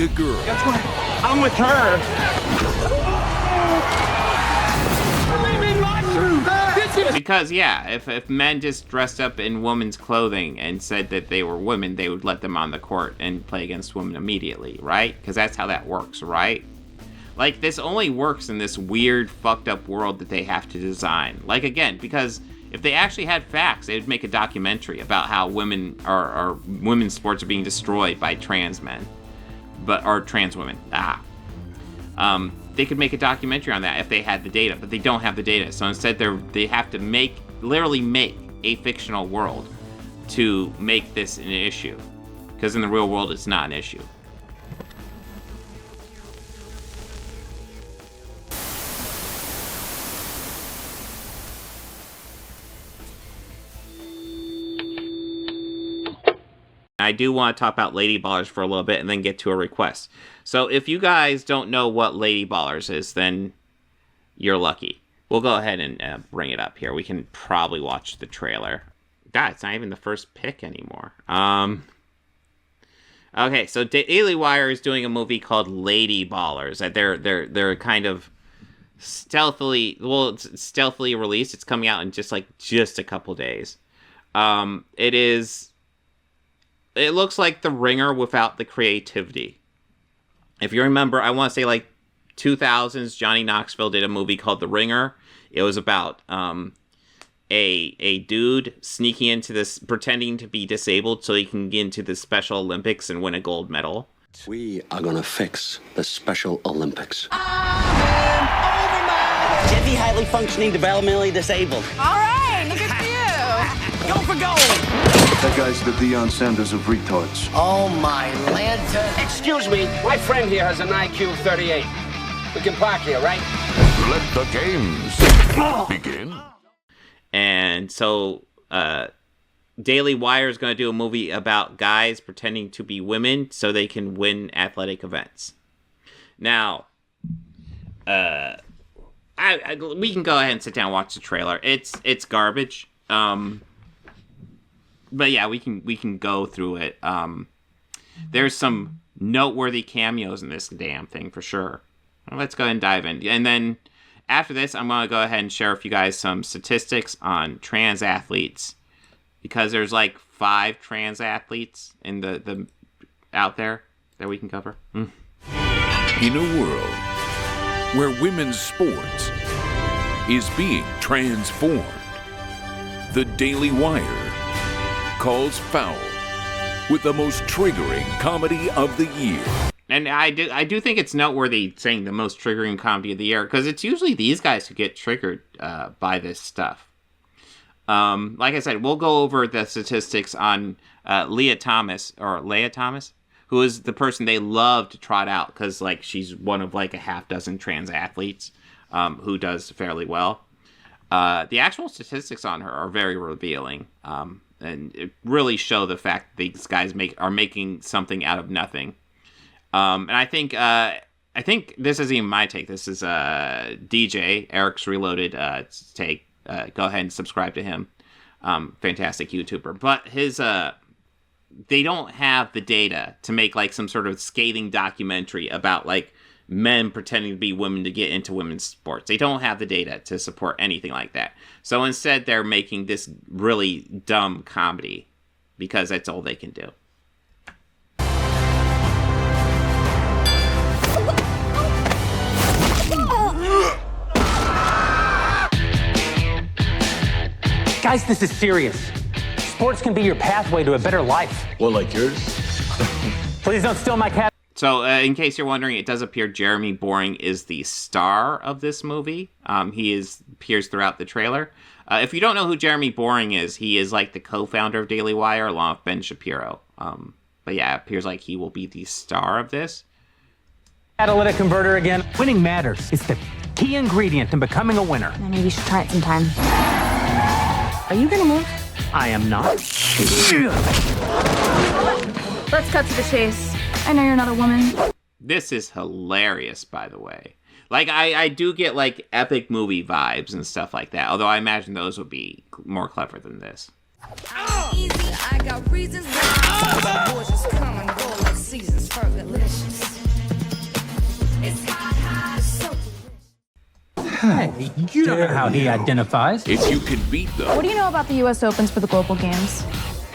a girl. That's right. I'm with her. Because, yeah, if men just dressed up in women's clothing and said that they were women, they would let them on the court and play against women immediately, right? Because that's how that works, right? Like, this only works in this weird, fucked up world that they have to design. Like, again, because if they actually had facts, they would make a documentary about how women's sports are being destroyed by trans men. Or trans women. They could make a documentary on that if they had the data, but they don't have the data. So instead, they have to literally make a fictional world to make this an issue. Because in the real world, it's not an issue. I do want to talk about Lady Ballers for a little bit and then get to a request. So if you guys don't know what Lady Ballers is, then you're lucky. We'll go ahead and bring it up here. We can probably watch the trailer. God, it's not even the first pick anymore. Okay, so Daily Wire is doing a movie called Lady Ballers. They're kind of stealthily released. It's coming out in just a couple days. It looks like The Ringer without the creativity. If you remember, I want to say 2000s, Johnny Knoxville did a movie called The Ringer. It was about a dude sneaking into this, pretending to be disabled so he can get into the Special Olympics and win a gold medal. We are gonna fix the Special Olympics. Jeffy, highly functioning, developmentally disabled. All right, look at you. Go for gold! That guy's the Deion Sanders of retards. Oh, my lantern. Excuse me, my friend here has an IQ of 38. We can park here, right? Let the games begin. And so, Daily Wire is going to do a movie about guys pretending to be women so they can win athletic events. Now, we can go ahead and sit down and watch the trailer. It's garbage. But yeah, we can go through it. There's some noteworthy cameos in this damn thing for sure. Let's go ahead and dive in. And then after this, I'm going to go ahead and share with you guys some statistics on trans athletes. Because there's 5 trans athletes in the out there that we can cover. In a world where women's sports is being transformed, the Daily Wire calls foul with the most triggering comedy of the year. And I do think it's noteworthy saying the most triggering comedy of the year, because it's usually these guys who get triggered by this stuff. Like I said, we'll go over the statistics on Leah Thomas, who is the person they love to trot out, because she's one of a half dozen trans athletes who does fairly well. The actual statistics on her are very revealing. And it really show the fact that these guys are making something out of nothing. And I think this isn't even my take. This is DJ Eric's Reloaded take. Go ahead and subscribe to him. Fantastic YouTuber. But his they don't have the data to make some sort of scathing documentary about men pretending to be women to get into women's sports. They don't have the data to support anything like that. So instead, they're making this really dumb comedy because that's all they can do. Guys, this is serious. Sports can be your pathway to a better life. Well, like yours? Please don't steal my cat. So, in case you're wondering, it does appear Jeremy Boring is the star of this movie. He appears throughout the trailer. If you don't know who Jeremy Boring is, he is the co-founder of Daily Wire along with Ben Shapiro. But yeah, it appears like he will be the star of this. Catalytic converter again. Winning matters. It's the key ingredient in becoming a winner. Maybe you should try it sometime. Are you gonna move? I am not. Let's cut to the chase. I know you're not a woman. This is hilarious, by the way. I do get epic movie vibes and stuff like that. Although I imagine those would be more clever than this. I got reasons why. Gorgeous come and go like seasons for delicious. It's hot, so Hey, you don't know how he identifies. If you can beat them, What do you know about the U.S. Opens for the Global Games?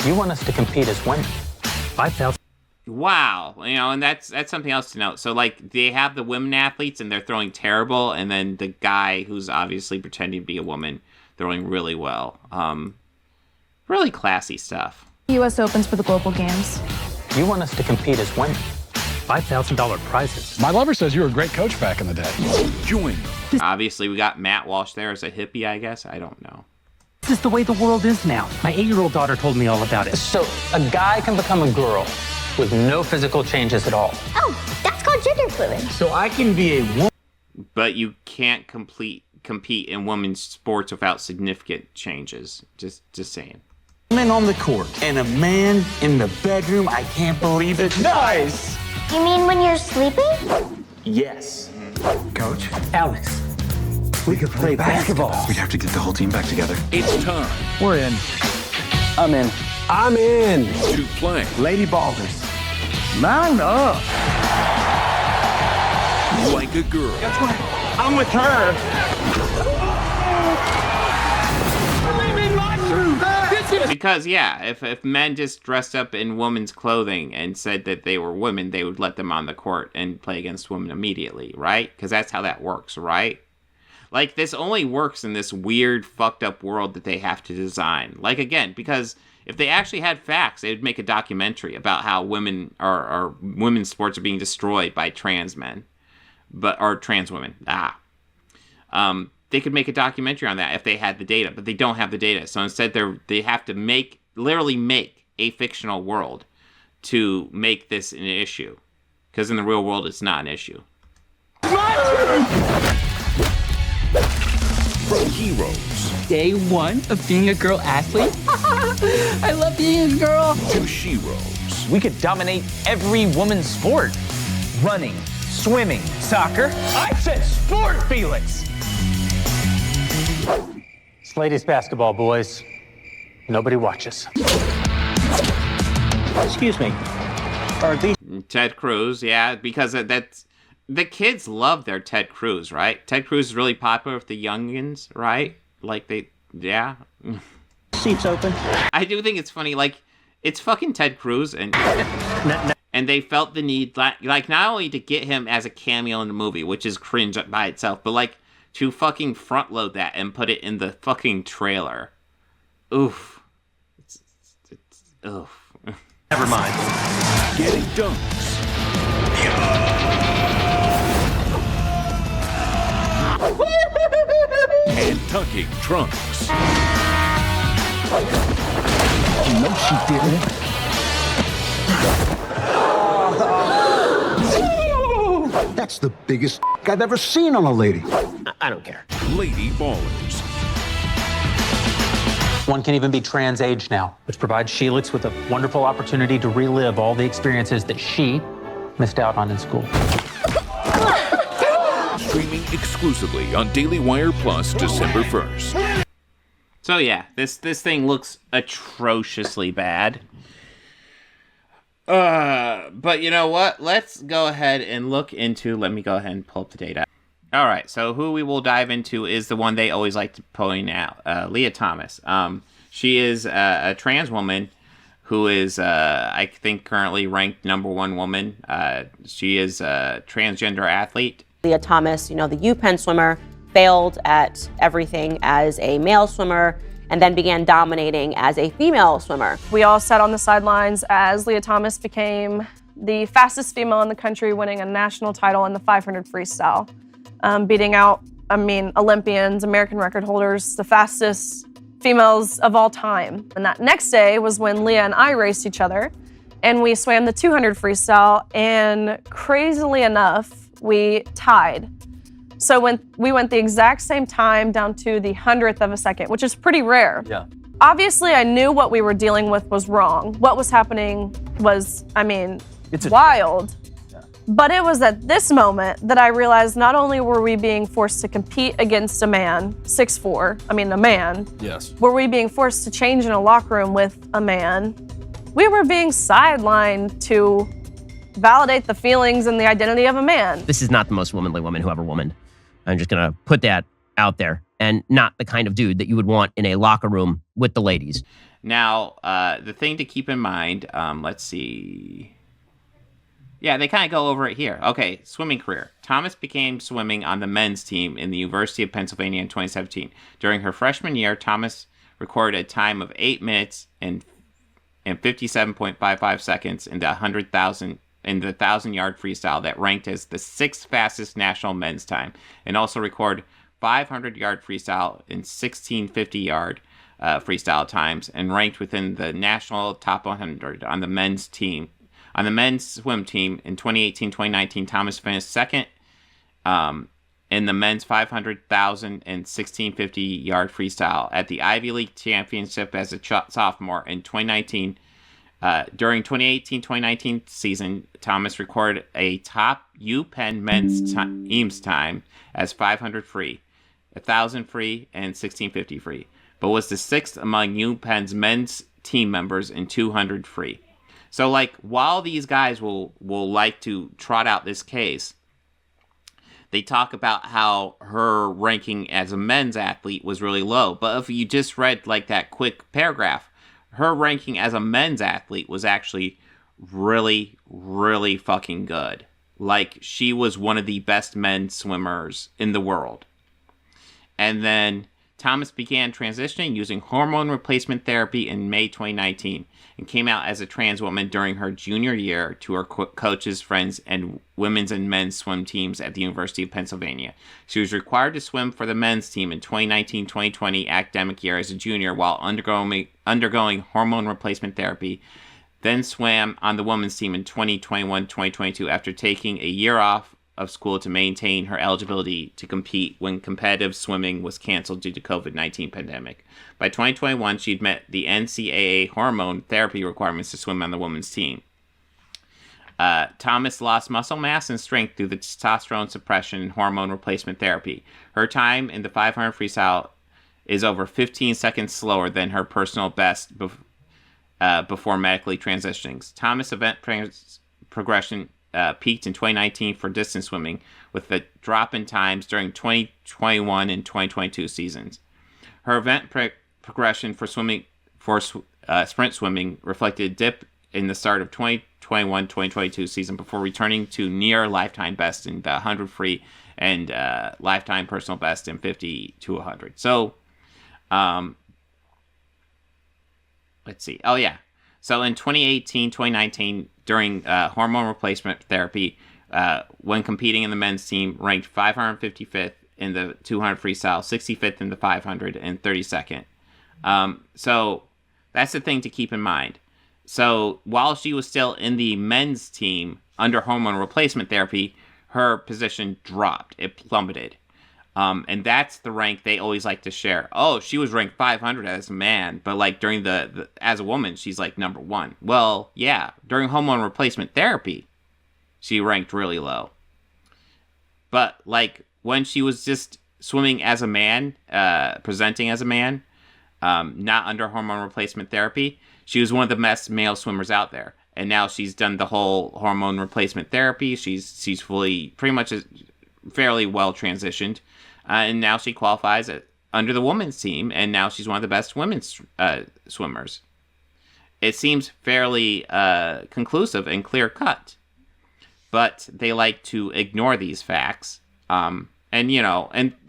You want us to compete as women. 5,000. Wow, and that's something else to note. So, like, they have the women athletes, and they're throwing terrible, and then the guy who's obviously pretending to be a woman throwing really well. Really classy stuff. U.S. Opens for the Global Games. You want us to compete as women. $5,000 prizes. My lover says you were a great coach back in the day. join them. Obviously, we got Matt Walsh there as a hippie, I guess. I don't know. This is the way the world is now. My 8-year-old daughter told me all about it. So, a guy can become a girl with no physical changes at all. Oh, that's called gender fluid. So I can be a woman. But you can't compete in women's sports without significant changes. Just saying. Man on the court and a man in the bedroom. I can't believe it. Nice. You mean when you're sleeping? Yes. Coach, Alex, We could play basketball. we'd have to get the whole team back together. It's time We're in. I'm in. I'm in. to play Lady Ballers. Mount up. like a girl. I'm with her. Because, yeah, if men just dressed up in women's clothing and said that they were women, they would let them on the court and play against women immediately, right? Because that's how that works, right? Like, this only works in this weird, fucked up world that they have to design. Like, again, because if they actually had facts, they would make a documentary about how women or women's sports are being destroyed by trans men, or trans women. They could make a documentary on that if they had the data, but they don't have the data. So instead, they have to literally make a fictional world to make this an issue, because in the real world, it's not an issue. From heroes Day one of being a girl athlete. I love being a girl. to sheroes. We could dominate every woman's sport. Running, swimming, soccer. I said sport, Felix. It's ladies basketball, boys. Nobody watches. Excuse me. Are these Ted Cruz, yeah, because that's the kids love their Ted Cruz, right? Ted Cruz is really popular with the youngins, right? Like yeah. seats open? I do think it's funny, like, it's fucking Ted Cruz, and and they felt the need, like not only to get him as a cameo in the movie, which is cringe by itself, but like to fucking front load that and put it in the fucking trailer. Oof. It's oof. Never mind. Getting dunks. And tucking trunks. No, she didn't. That's the biggest I've ever seen on a lady. I don't care. Lady ballers. One can even be trans age now, which provides Sheelix with a wonderful opportunity to relive all the experiences that she missed out on in school. Streaming exclusively on Daily Wire Plus December 1st. So yeah, this thing looks atrociously bad. But you know what? Let's go ahead and look into, let me go ahead and pull up the data. All right, so who we will dive into is the one they always like to point out, Leah Thomas. She is a trans woman who is, I think, currently ranked #1 woman. She is a transgender athlete. Leah Thomas, the UPenn swimmer, failed at everything as a male swimmer and then began dominating as a female swimmer. We all sat on the sidelines as Leah Thomas became the fastest female in the country, winning a national title in the 500 freestyle, beating out, Olympians, American record holders, the fastest females of all time. And that next day was when Leah and I raced each other, and we swam the 200 freestyle, and crazily enough, we tied. So when we went the exact same time down to the 100th of a second, which is pretty rare. Yeah. Obviously, I knew what we were dealing with was wrong. What was happening was, It's wild. But it was at this moment that I realized not only were we being forced to compete against a man, 6'4", a man. Yes. Were we being forced to change in a locker room with a man? We were being sidelined to validate the feelings and the identity of a man. This is not the most womanly woman who ever womaned. I'm just going to put that out there. And not the kind of dude that you would want in a locker room with the ladies. Now, the thing to keep in mind, let's see. Yeah, they kind of go over it here. Okay, swimming career. Thomas began swimming on the men's team in the University of Pennsylvania in 2017. During her freshman year, Thomas recorded a time of 8 minutes and 57.55 seconds in the 1,000-yard freestyle that ranked as the 6th fastest national men's time, and also recorded 500-yard freestyle in 1650-yard freestyle times, and ranked within the national top 100 on the men's team. On the men's swim team in 2018-2019, Thomas finished second in the men's 500,000 and 1650-yard freestyle at the Ivy League Championship as a sophomore in 2019. During 2018-2019 season, Thomas recorded a top UPenn men's team's time as 500 free, 1,000 free, and 1650 free, but was the 6th among UPenn's men's team members in 200 free. So, while these guys will like to trot out this case, they talk about how her ranking as a men's athlete was really low. But if you just read, that quick paragraph, her ranking as a men's athlete was actually really, really fucking good. She was one of the best men's swimmers in the world. And then Thomas began transitioning using hormone replacement therapy in May 2019 and came out as a trans woman during her junior year to her coaches, friends, and women's and men's swim teams at the University of Pennsylvania. She was required to swim for the men's team in 2019-2020 academic year as a junior while undergoing hormone replacement therapy, then swam on the women's team in 2021-2022 after taking a year off of school to maintain her eligibility to compete when competitive swimming was canceled due to COVID-19 pandemic. By 2021, she'd met the NCAA hormone therapy requirements to swim on the women's team. Thomas lost muscle mass and strength through the testosterone suppression and hormone replacement therapy. Her time in the 500 freestyle is over 15 seconds slower than her personal best before medically transitioning. Thomas' event progression peaked in 2019 for distance swimming, with a drop in times during 2021 and 2022 seasons. Her event progression for sprint swimming reflected a dip in the start of 2021-2022 season before returning to near lifetime best in the 100 free and lifetime personal best in 50 to 100. So, let's see. Oh, yeah. So in 2018-2019, during hormone replacement therapy, when competing in the men's team, ranked 555th in the 200 freestyle, 65th in the 500, and 32nd. So that's the thing to keep in mind. So while she was still in the men's team under hormone replacement therapy, her position dropped. It plummeted. And that's the rank they always like to share. Oh, she was ranked 500 as a man, but during the as a woman, she's number 1. Well, yeah, during hormone replacement therapy, she ranked really low. But when she was just swimming as a man, presenting as a man, not under hormone replacement therapy, she was one of the best male swimmers out there. And now she's done the whole hormone replacement therapy. She's fully, pretty much fairly well transitioned. And now she qualifies under the women's team, and now she's one of the best women's swimmers. It seems fairly conclusive and clear-cut, but they like to ignore these facts. And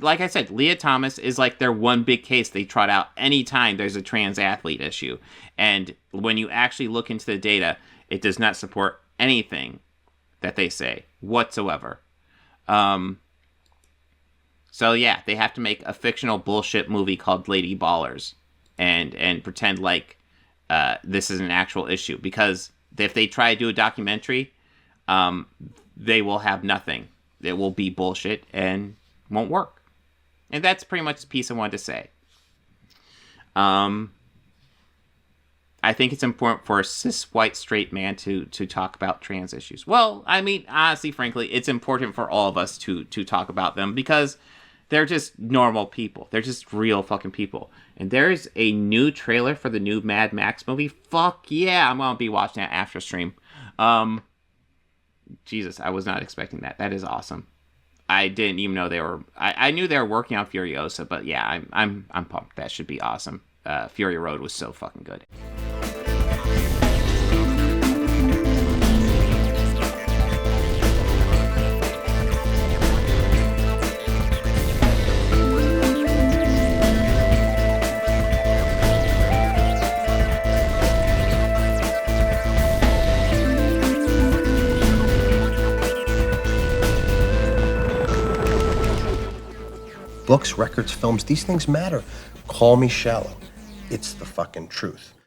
like I said, Leah Thomas is their one big case they trot out anytime there's a trans athlete issue. And when you actually look into the data, it does not support anything that they say whatsoever. So yeah, they have to make a fictional bullshit movie called Lady Ballers and pretend this is an actual issue. Because if they try to do a documentary, they will have nothing. It will be bullshit and won't work. And that's pretty much the piece I wanted to say. I think it's important for a cis white straight man to talk about trans issues. Well, I mean, honestly, frankly, it's important for all of us to talk about them because they're just normal people. They're just real fucking people. And there's a new trailer for the new Mad Max movie. Fuck yeah, I'm gonna be watching that after stream. Jesus, I was not expecting that. That is awesome. I didn't even know they were. I knew they were working on Furiosa, but yeah, I'm pumped. That should be awesome. Fury Road was so fucking good. Books, records, films, these things matter. Call me shallow. It's the fucking truth.